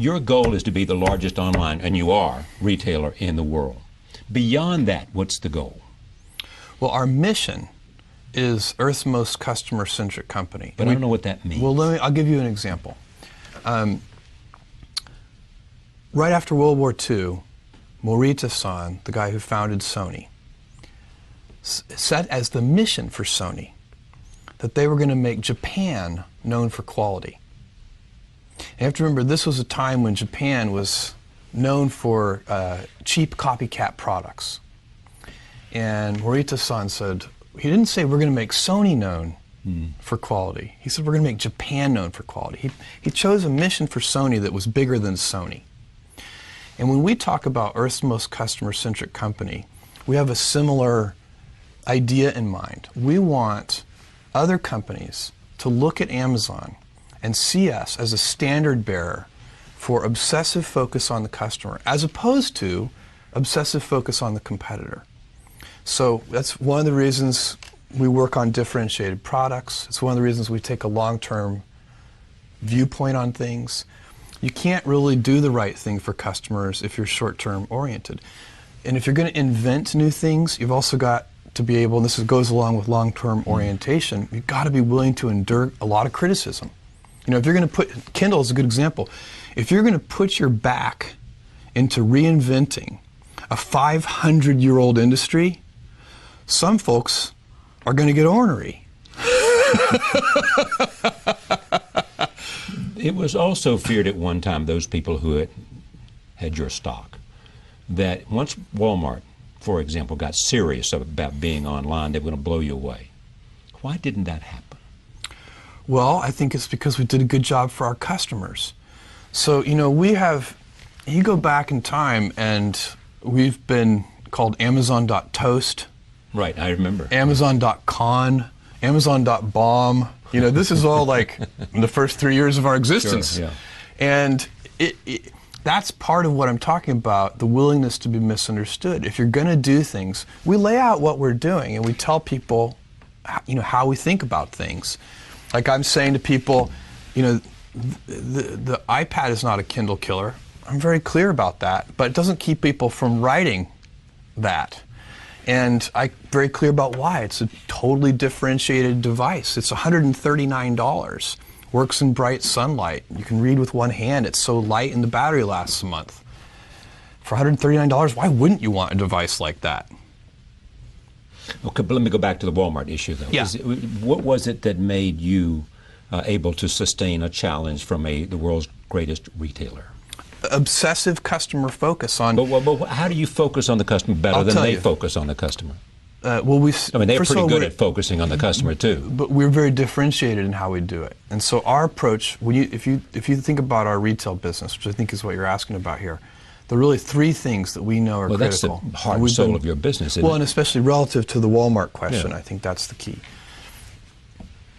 your goal is to be the largest online, and you are, retailer in the world. Beyond that, what's the goal? Well, our mission is Earth's most customer-centric company. But I don't know what that means. Well, I'll give you an example. Right after World War II, Morita-san, the guy who founded Sony, set as the mission for Sony that they were going to make Japan known for quality. And you have to remember, this was a time when Japan was known for cheap copycat products. And Morita-san said, he didn't say we're going to make Sony known for quality. He said we're going to make Japan known for quality. He chose a mission for Sony that was bigger than Sony. And when we talk about Earth's most customer-centric company, we have a similar idea in mind. We want other companies to look at Amazon and see us as a standard bearer for obsessive focus on the customer, as opposed to obsessive focus on the competitor. So that's one of the reasons we work on differentiated products. It's one of the reasons we take a long-term viewpoint on things. You can't really do the right thing for customers if you're short-term oriented. And if you're going to invent new things, you've also got to be able, and this goes along with long-term orientation, you've got to be willing to endure a lot of criticism. You know, if you're going to put, Kindle is a good example, if you're going to put your back into reinventing a 500-year-old industry, some folks are going to get ornery. It was also feared at one time, those people who had your stock, that once Walmart, for example, got serious about being online, they were going to blow you away. Why didn't that happen? Well, I think it's because we did a good job for our customers. So, you know, you go back in time and we've been called Amazon.toast. Right, I remember. Amazon.con, Amazon.bomb. You know, this is all like in the first 3 years of our existence. Sure, yeah. And that's part of what I'm talking about, the willingness to be misunderstood. If you're going to do things, we lay out what we're doing and we tell people, you know, how we think about things. Like I'm saying to people, you know, the iPad is not a Kindle killer. I'm very clear about that, but it doesn't keep people from writing that. And I'm very clear about why. It's a totally differentiated device. It's $139. Works in bright sunlight. You can read with one hand. It's so light and the battery lasts a month. For $139, why wouldn't you want a device like that? Okay, but let me go back to the Walmart issue, though. Yeah. What was it that made you able to sustain a challenge from the world's greatest retailer? Obsessive customer focus on... But how do you focus on the customer better than they focus on the customer? Well, I mean, they're pretty good at focusing on the customer, too. But we're very differentiated in how we do it. And so our approach, if you think about our retail business, which I think is what you're asking about here, there are really three things that we know are critical. Well, that's the heart and soul of your business, isn't it? Well, and especially relative to the Walmart question, yeah. I think that's the key.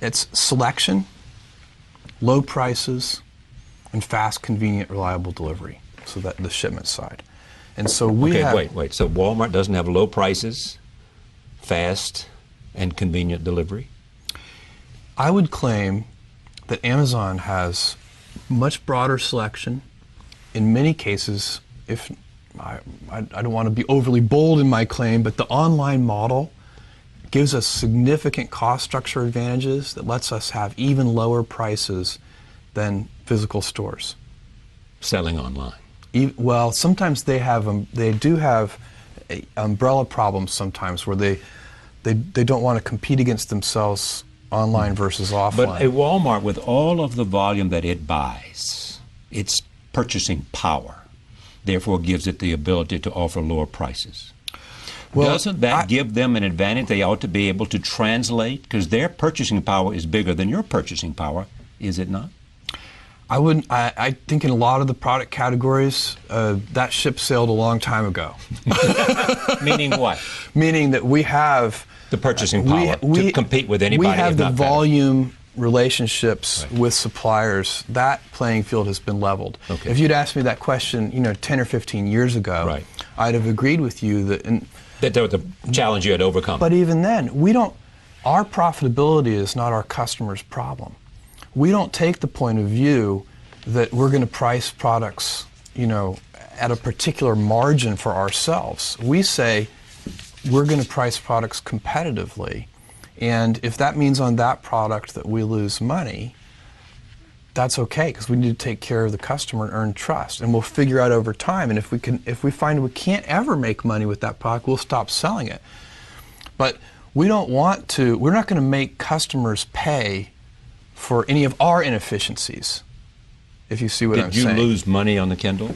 It's selection, low prices, and fast, convenient, reliable delivery. So that the shipment side. And so we have... Wait. So Walmart doesn't have low prices, fast, and convenient delivery? I would claim that Amazon has much broader selection. In many cases, if I don't want to be overly bold in my claim, but the online model gives us significant cost structure advantages that lets us have even lower prices than physical stores. Selling online? Well, sometimes they do have umbrella problems sometimes where they don't want to compete against themselves online versus offline. But a Walmart, with all of the volume that it buys, its purchasing power, therefore gives it the ability to offer lower prices. Well, doesn't that give them an advantage they ought to be able to translate? Because their purchasing power is bigger than your purchasing power, is it not? I think in a lot of the product categories, that ship sailed a long time ago. Meaning what? Meaning that we have the purchasing power to compete with anybody. We have the volume relationships with suppliers. That playing field has been leveled. Okay. If you'd asked me that question, 10 or 15 years ago, right, I'd have agreed with you that that was the challenge you had overcome. But even then, our profitability is not our customer's problem. We don't take the point of view that we're going to price products, at a particular margin for ourselves. We say we're going to price products competitively, and if that means on that product that we lose money, that's okay, because we need to take care of the customer and earn trust, and we'll figure out over time. And if we find we can't ever make money with that product, we'll stop selling it. But we're not going to make customers pay for any of our inefficiencies, if you see what I'm saying. Did you lose money on the Kindle?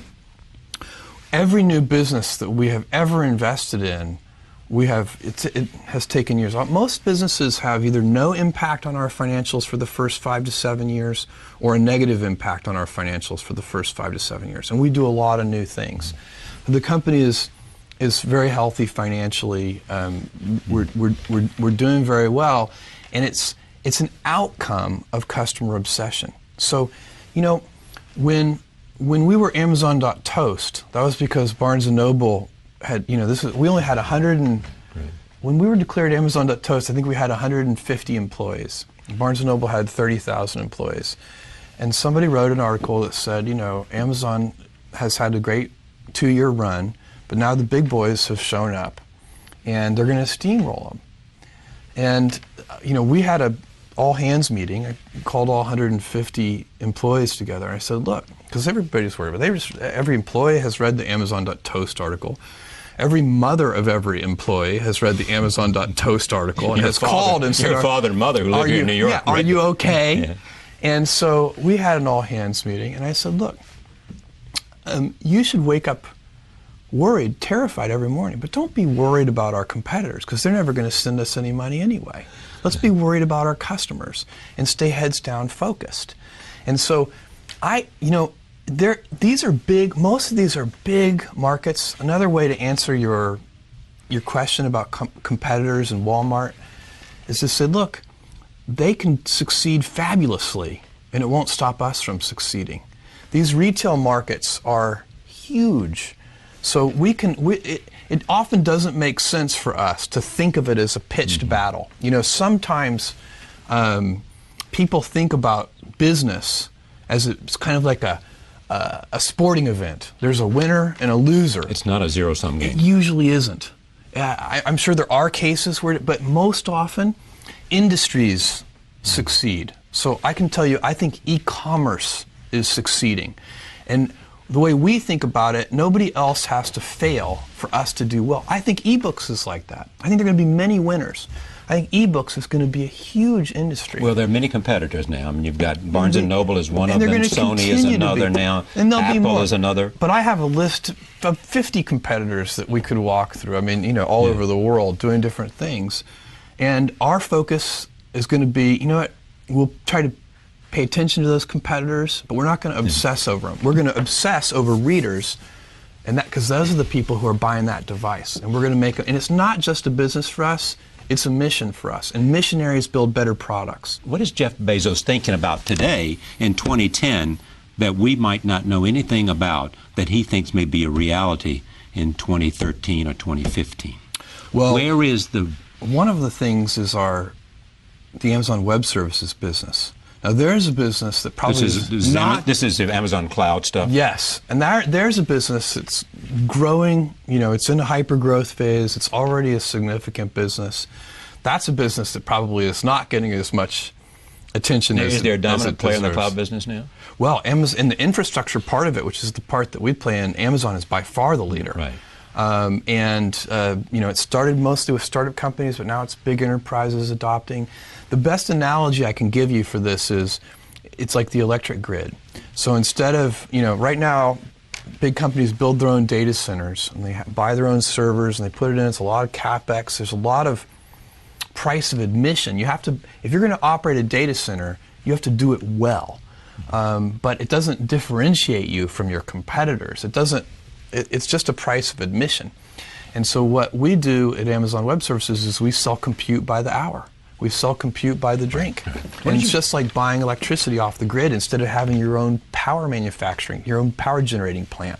Every new business that we have ever invested in, it has taken years. Most businesses have either no impact on our financials for the first 5 to 7 years, or a negative impact on our financials for the first 5 to 7 years. And we do a lot of new things. The company is very healthy financially. We're doing very well, and it's an outcome of customer obsession. So, when we were Amazon.toast, that was because Barnes & Noble had, we only had 100 and, right. When we were declared Amazon.toast, I think we had 150 employees. Barnes & Noble had 30,000 employees. And somebody wrote an article that said, Amazon has had a great 2-year run, but now the big boys have shown up, and they're going to steamroll them. And, we had a all-hands meeting. I called all 150 employees together. I said, look, because everybody's worried about it. Every employee has read the Amazon.toast article. Every mother of every employee has read the Amazon.toast article and has called and said, your father and mother who live here in New York. Yeah, are you okay? Yeah. And so we had an all-hands meeting, and I said, look, you should wake up worried, terrified every morning, but don't be worried about our competitors, because they're never going to send us any money anyway. Let's be worried about our customers and stay heads down focused. And so these are big, most of these are big markets. Another way to answer your question about competitors and Walmart is to say, look, they can succeed fabulously, and it won't stop us from succeeding. These retail markets are huge. So it often doesn't make sense for us to think of it as a pitched battle. Sometimes people think about business as it's kind of like a sporting event. There's a winner and a loser. It's not a zero-sum game. It usually isn't. I'm sure there are cases where, but most often, industries succeed. So I can tell you, I think e-commerce is succeeding. And the way we think about it, nobody else has to fail for us to do well. I think ebooks is like that. I think there are going to be many winners. I think ebooks is going to be a huge industry. Well, there are many competitors now. I mean, you've got Barnes & Noble is one of them, Sony is another now, and Apple is another. But I have a list of 50 competitors that we could walk through. I mean, all over the world doing different things. And our focus is going to be, we'll try to pay attention to those competitors, but we're not going to obsess over them. We're going to obsess over readers, and that because those are the people who are buying that device. And we're going to make it. And it's not just a business for us; it's a mission for us. And missionaries build better products. What is Jeff Bezos thinking about today in 2010 that we might not know anything about that he thinks may be a reality in 2013 or 2015? Well, where is one of the things is the Amazon Web Services business. Now, there's a business that probably this is the Amazon Cloud stuff? Yes. And there's a business that's growing. It's in a hyper-growth phase. It's already a significant business. That's a business that probably is not getting as much attention as it deserves. Is there a dominant player in the cloud business now? Well, Amazon, in the infrastructure part of it, which is the part that we play in, Amazon is by far the leader. Right. It started mostly with startup companies, but now it's big enterprises adopting. The best analogy I can give you for this is it's like the electric grid. So instead of, right now, big companies build their own data centers, and they buy their own servers, and they put it in. It's a lot of CapEx. There's a lot of price of admission. If you're going to operate a data center, you have to do it well. But it doesn't differentiate you from your competitors. It's just a price of admission. And so what we do at Amazon Web Services is we sell compute by the hour. We sell compute by the drink. And it's just like buying electricity off the grid instead of having your own power manufacturing, your own power generating plant.